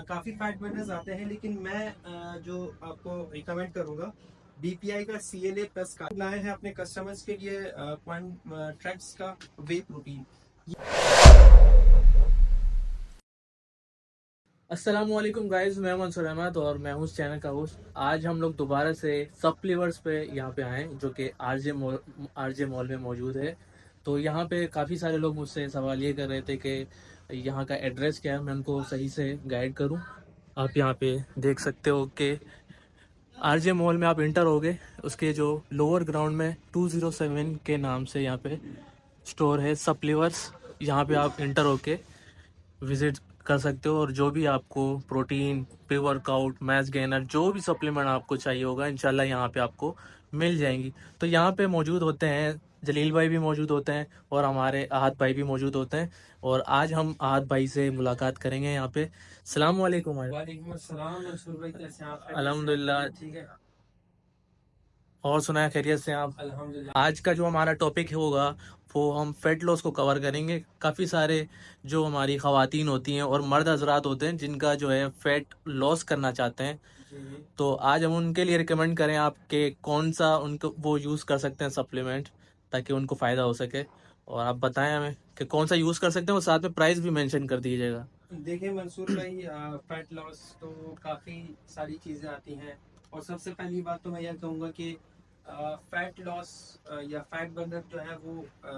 काफ़ी fat Berners आते हैं, लेकिन मैं जो आपको रिकमेंड करूंगा बीपीआई का CLA प्लस का लाए हैं अपने कस्टमर्स के लिए पॉइंट ट्रैक्स का वे प्रोटीन। अस्सलाम वालेकुम गाइस, मैं मंसूर अहमद और मैं हूँ इस चैनल का होस्ट। आज हम लोग दोबारा से सप्लीवर्स पे यहाँ पे आए जो कि आरजे मॉल में मौजूद है। तो यहाँ पे काफ़ी सारे लोग मुझसे सवाल ये कर रहे थे कि यहाँ का एड्रेस क्या है, मैं उनको सही से गाइड करूँ। आप यहाँ पे देख सकते हो कि आरजे मॉल में आप इंटर होगे, उसके जो लोअर ग्राउंड में 207 के नाम से यहाँ पे स्टोर है सप्लीवर्स। यहाँ पे आप इंटर होके विजिट कर सकते हो और जो भी आपको protein, pre workout, match gainer, जो भी सप्लीमेंट आपको चाहिए होगा इंशाल्लाह यहाँ पे आपको मिल जाएंगी। तो यहाँ पे मौजूद होते हैं जलील भाई भी मौजूद होते हैं और हमारे आहद भाई भी मौजूद होते हैं। और आज हम आहद भाई से मुलाकात करेंगे यहाँ पे। सलाम वालेकुम। वालेकुम अस्सलाम मंसूर भाई, कैसे हैं आप? अल्हम्दुलिल्लाह। ठीक है। और सुनाया खैरियत से आप? अल्हम्दुलिल्लाह। आज का जो हमारा टॉपिक होगा वो हम फैट लॉस को कवर करेंगे। काफ़ी सारे जो हमारी ख़वातीन होती हैं और मर्द हजरात होते हैं जिनका जो है फैट लॉस करना चाहते हैं, जी। तो आज हम उनके लिए रिकमेंड करें आप कि कौन सा उनको वो यूज़ कर सकते हैं सप्लीमेंट, ताकि उनको फ़ायदा हो सके। और आप बताएं हमें कि कौन सा यूज़ कर सकते हैं और साथ में प्राइस भी मेंशन कर दीजिएगा। देखिए मंसूर भाई, फैट लॉस तो काफ़ी सारी चीज़ें आती हैं, और सबसे पहली बात तो मैं यह कहूँगा कि फैट लॉस या फैट बर्नर जो है वो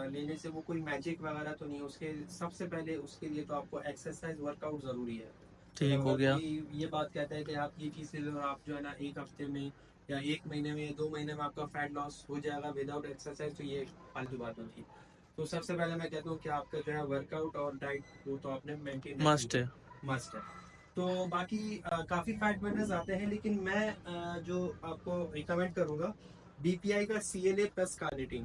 लेने से वो कोई मैजिक वगैरह तो नहीं है। उसके सबसे पहले उसके लिए तो आपको एक्सरसाइज वर्कआउट ज़रूरी है। तो ठीक जब हो गया। कोई ये बात कहता है कि आप ये चीज़ ले लो और आप जो है ना एक हफ्ते में या एक महीने में 2 महीने में आपका फैट लॉस हो जाएगा विदाउट एक्सरसाइज, तो ये फालतू बात होती है। तो सबसे पहले मैं कहता हूँ कि आपका जो है वर्कआउट और डाइट वो तो आपने मेंटेन रखनी मस्ट है, है। मस्ट है। तो बाकी काफ़ी फैट बर्नर्स आते हैं, लेकिन मैं जो आपको रिकमेंड करूँगा बीपीआई का CLA प्लस कार्निटीन।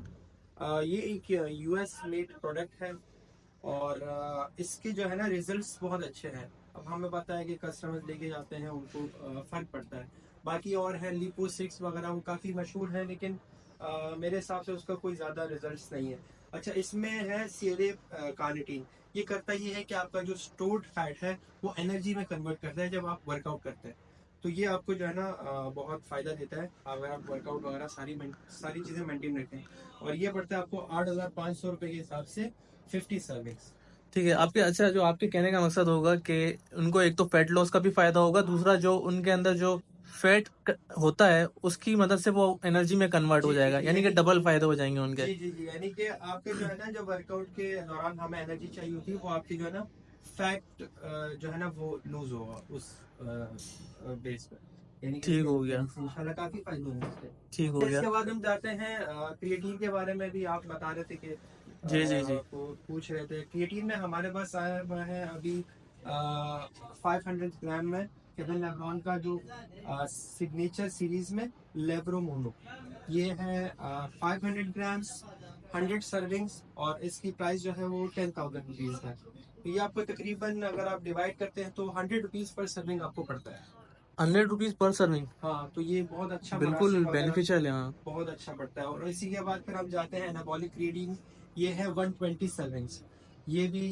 ये एक US मेड प्रोडक्ट है, और इसके जो है ना रिजल्ट्स बहुत अच्छे हैं। अब हमें पता है कि कस्टमर्स लेके जाते हैं, उनको फ़र्क पड़ता है। बाकी और है लिपो 6 वगैरह, वो काफ़ी मशहूर है, लेकिन मेरे हिसाब से उसका कोई ज़्यादा रिजल्ट्स नहीं है। अच्छा, इसमें है CLA कार्निटीन। ये करता ये है कि आपका जो स्टोर्ड फैट है वो एनर्जी में कन्वर्ट करता है जब आप वर्कआउट करते हैं। तो ये आपको जो है ना बहुत फ़ायदा देता है अगर आप वर्कआउट वगैरह सारी चीज़ें मेंटेन रखें। और ये पड़ता है आपको 8,500 रुपये के हिसाब से 50 सर्विंग्स। ठीक है आपके, अच्छा जो आपके कहने का मकसद होगा कि उनको एक तो फैट लॉस का भी फायदा होगा, दूसरा जो उनके अंदर जो होता है उसकी मदद से वो एनर्जी में कन्वर्ट हो जी जी जाएगा, जी, यानी कि यानी डबल फायदे हो जाएंगे उनके। जी जी जी, यानी कि आपके जो है ना जब वर्कआउट के दौरान हमें एनर्जी चाहिए होती है, वो आपकी जो है ना फैट जो है ना वो लूज होगा उस बेस पर। यानी कि ठीक इसके हो गया। इससे इंशाल्लाह काफी फायदे होंगे इसके। ठीक हो अच्छा, गया। इसके बाद हम जाते हैं क्रिएटिन के बारे में। भी आप बता रहे थे कि जी जी जी। पूछ रहे थे क्रिएटिन में। हमारे पास आया हुआ है अभी 500 ग्राम में केविन लेब्रॉन का जो सिग्नेचर सीरीज में लेब्रो मोनो। ये है 500 ग्राम्स, 100 सर्विंग्स, और इसकी प्राइस जो है वो 10,000 रुपीज़ है। तो ये आपको तकरीबन अगर आप डिवाइड करते हैं तो 100 रुपीज़ पर सर्विंग आपको पड़ता है। 100 रुपीज पर सर्विंग। हाँ, तो ये बहुत अच्छा बिल्कुल मुनासिब वगैरह बेनिफिशियल है, हाँ। बहुत अच्छा पड़ता है। और इसी के बाद फिर हम जाते हैं एनाबॉलिक रीडिंग। ये है 120 सर्विंग्स। ये भी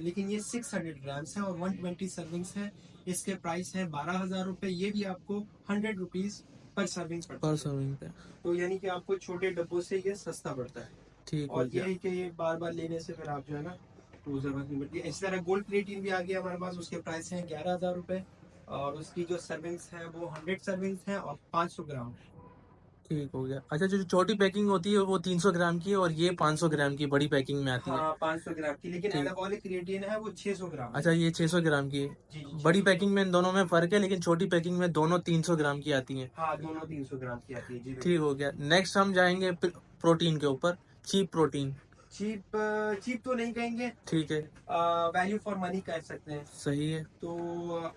लेकिन ये 600 ग्राम्स है और 120 सर्विंग्स है। इसके प्राइस है 12,000 रुपये। ये भी आपको 100 रुपीज़ पर सर्विंग पड़ता पर है। सर्विंग पे। तो यानी कि आपको छोटे डब्बों से ये सस्ता पड़ता है। ठीक हो और ये गया। है कि ये बार बार लेने से फिर आप जो है ना तो जरूरत नहीं पड़ती। इसी तरह गोल्ड क्रिएटिन भी आ गया हमारे पास। उसके प्राइस हैं 11,000 रुपये, और उसकी जो सर्विंग्स है वो 100 सर्विंग्स हैं और 500 ग्राम। ठीक हो गया। अच्छा, जो छोटी पैकिंग होती है वो 300 ग्राम की है और ये 500 ग्राम की बड़ी पैकिंग में आती है। हाँ, 500 ग्राम की, लेकिन ठीक। एनाबॉलिक क्रिएटिन है वो 600 ग्राम की। अच्छा, ये 600 ग्राम की है। जी जी, बड़ी 600 ग्राम। पैकिंग में इन दोनों में फर्क है, लेकिन छोटी पैकिंग में दोनों 300 ग्राम की आती हैं। हाँ, दोनों 300 ग्राम की आती है जी, ठीक बिल्कुल। हो गया। नेक्स्ट हम जाएंगे प्रोटीन के ऊपर। Cheap protein. चीप चीप तो नहीं कहेंगे, ठीक है। वैल्यू फॉर मनी कह सकते हैं। सही है। तो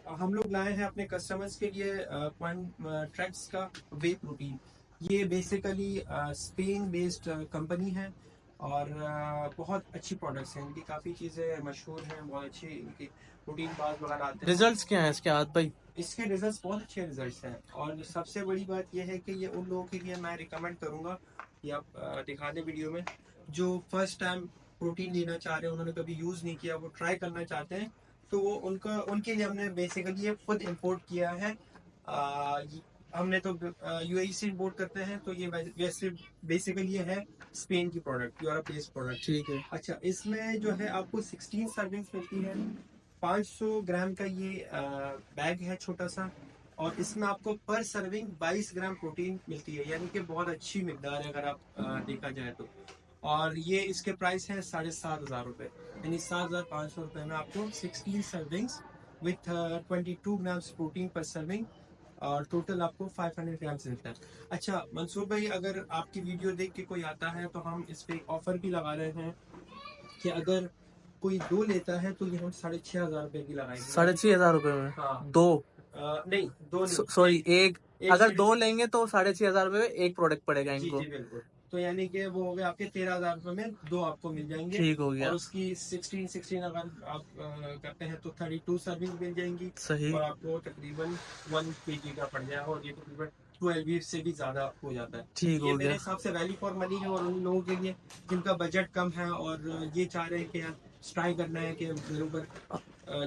हम लोग लाए हैं अपने कस्टमर्स के लिए पॉइंट ट्रैक्स का वे प्रोटीन। ये बेसिकली स्पेन बेस्ड कंपनी है, और बहुत अच्छी प्रोडक्ट्स हैं इनकी। काफ़ी चीज़ें मशहूर हैं, बहुत अच्छी इनकी प्रोटीन बार वगैरह आते हैं। रिजल्ट्स क्या है इसके हाथ भाई? इसके रिजल्ट्स बहुत अच्छे रिजल्ट्स हैं, और सबसे बड़ी बात यह है कि ये उन लोगों के लिए मैं रिकमेंड करूँगा, ये आप दिखा दें वीडियो में, जो फर्स्ट टाइम प्रोटीन लेना चाह रहे हैं, उन्होंने कभी यूज़ नहीं किया, वो ट्राई करना चाहते हैं। तो वो उनके लिए हमने बेसिकली ये खुद इंपोर्ट किया है। हमने तो यूएई से इंपोर्ट करते हैं, तो ये वैसे बेसिकली ये है स्पेन की प्रोडक्ट, यूरोप बेस्ड प्रोडक्ट। ठीक है। अच्छा, इसमें जो है आपको 16 सर्विंग्स मिलती है। 500 ग्राम का ये बैग है छोटा सा, और इसमें आपको पर सर्विंग 22 ग्राम प्रोटीन मिलती है, यानी कि बहुत अच्छी मिकदार है अगर आप देखा जाए तो। और ये इसके प्राइस है 7,500 रुपये, यानी 7,500 रुपये में आपको 16 सर्विंग्स विथ 22 ग्राम्स प्रोटीन पर सर्विंग, और टोटल आपको 500 ग्राम्स मिलता है। अच्छा मंसूर भाई, अगर आपकी वीडियो देख के कोई आता है तो हम इस पे ऑफर भी लगा रहे हैं कि अगर कोई 2 लेता है तो ये हम 6,500 रुपये की लगाएंगे। 6,500 रुपये में? हाँ। दो? नहीं, 2 नहीं, सॉरी, एक। एक अगर से- 2 लेंगे तो 6,500 रुपये में एक प्रोडक्ट पड़ेगा जी इनको। जी बिल्कुल। तो यानी कि वो हो गए आपके 13,000 रुपये में 2 आपको मिल जाएंगे। ठीक हो गया। और उसकी 16 अगर आप करते हैं तो 32 सर्विंग मिल जाएंगी। सही। और आपको तकरीबन 1 kg का पड़ जाएगा, और ये तकरीबन 12 से भी ज्यादा हो जाता है। ठीक ये हो मेरे गया। हिसाब से वैल्यू फॉर मनी है, और उन लोगों के लिए जिनका बजट कम है और ये चाह रहे हैं कि ट्राई करना है कि मेरे ऊपर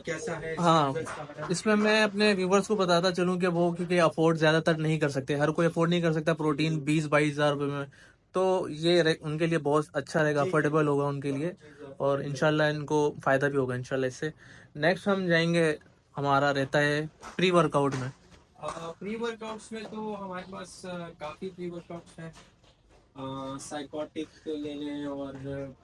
कैसा है। हाँ, इसका इसमें मैं अपने व्यूवर्स को बताता चलूं कि वो क्योंकि अफोर्ड ज्यादातर नहीं कर सकते, हर कोई अफोर्ड नहीं कर सकता प्रोटीन 20-22 हज़ार रुपये में। तो ये उनके लिए बहुत अच्छा रहेगा, जी, अफोर्डेबल होगा उनके लिए, और इंशाल्लाह इनको फायदा भी होगा इंशाल्लाह इससे। नेक्स्ट हम जाएंगे, हमारा रहता है प्री वर्कआउट में। प्री वर्कआउट्स में तो हमारे पास काफी प्री वर्कआउट्स हैं। साइकोटिक ले लें, और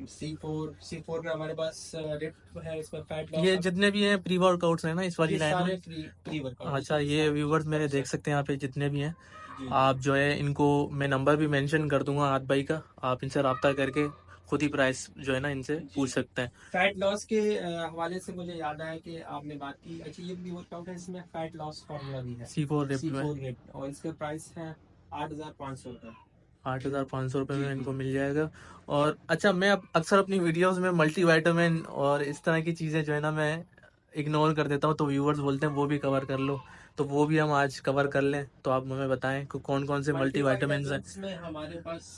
C4 में हमारे पास रिफ्ट है, इसमें फैट लॉस। ये जितने भी हैं प्री वर्कआउट्स हैं ना इस वाली ये लाइन सारे में? Pre workout. अच्छा, ये व्यूवर्स मेरे देख सकते हैं यहाँ पे जितने भी हैं। जी आप जो है इनको, मैं नंबर भी मेंशन कर दूंगा आद भाई का, आप इनसे रब्ता करके खुद ही प्राइस जो है ना इनसे पूछ सकते हैं। फैट लॉस के हवाले से मुझे याद आया कि आपने बात की। अच्छा, ये प्री वर्कआउट है, इसमें फैट लॉस फार्मूला भी है, C4 रिप में C4 रिप, और इसका प्राइस है 8,500 रुपये। 8,500 रुपये में जी, इनको मिल जाएगा। और अच्छा, मैं अब अक्सर अपनी वीडियोस में मल्टीविटामिन और इस तरह की चीज़ें जो है ना मैं इग्नोर कर देता हूँ, तो व्यूवर्स बोलते हैं वो भी कवर कर लो, तो वो भी हम आज कवर कर लें। तो आप हमें बताएं कि कौन कौन से मल्टीविटामिन हैं। में हमारे पास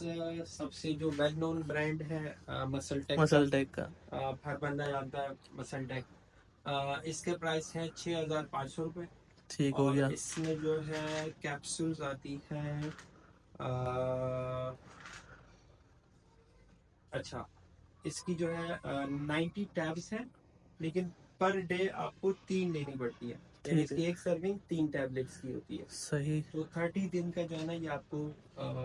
सबसे जो वेल नोन ब्रांड है मसल टेक मसल टेक का। हर बंदा जानता है मसल टेक। इसके प्राइस है 6,500 रुपये। ठीक हो और गया। इसमें जो है कैप्सूल्स आती हैं। अच्छा, इसकी जो है 90 टैब्स हैं, लेकिन पर डे आपको 3 लेनी पड़ती है, यानी ठीक है। इसकी एक सर्विंग 3 टैबलेट्स की होती है। सही। तो 30 दिन का जो है ना ये आपको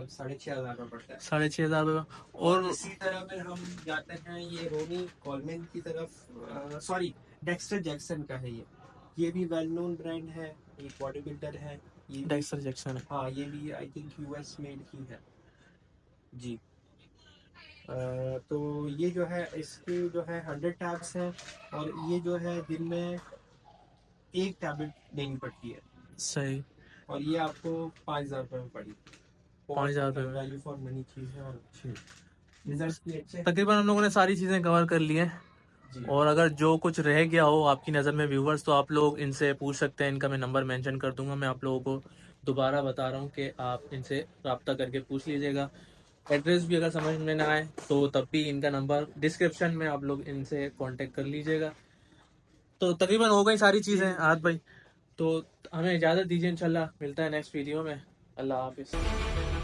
6,500 में पड़ता है। 6,500 और और इसी तरह में हम जाते हैं ये रोनी कॉलमैन की तरफ, सॉरी डेक्स्टर जैक्सन का है ये भी वेल नोन ब्रांड है, एक बॉडी बिल्डर है ये भी। डेक्स्टर जैक्सन है। हाँ, ये भी आई थिंक यूएस मेड ही है जी। तो ये जो है इसकी जो है 100 टैब्स हैं, और ये जो है दिन में एक टैबलेट लेनी पड़ती है, सही। और ये आपको 5,000 रुपये में पड़ी। 5,000 रुपये में वैल्यू फॉर मनी चीज़ है, और अच्छी रिजल्ट भी अच्छे हैं। तकरीबन हम लोगों ने सारी चीज़ें कवर कर ली हैं। जी। और अगर जो कुछ रह गया हो आपकी नज़र में व्यूवर्स, तो आप लोग इनसे पूछ सकते हैं, इनका मैं नंबर मेंशन कर दूंगा। मैं आप लोगों को दोबारा बता रहा हूँ कि आप इनसे रब्ता करके पूछ लीजिएगा। एड्रेस भी अगर समझ में ना आए तो तब भी इनका नंबर डिस्क्रिप्शन में आप लोग इनसे कांटेक्ट कर लीजिएगा। तो तकरीबन हो गई सारी चीज़ें आद भाई, तो हमें इजाज़त दीजिए, इंशाल्लाह मिलता है नेक्स्ट वीडियो में। अल्लाह हाफिज़।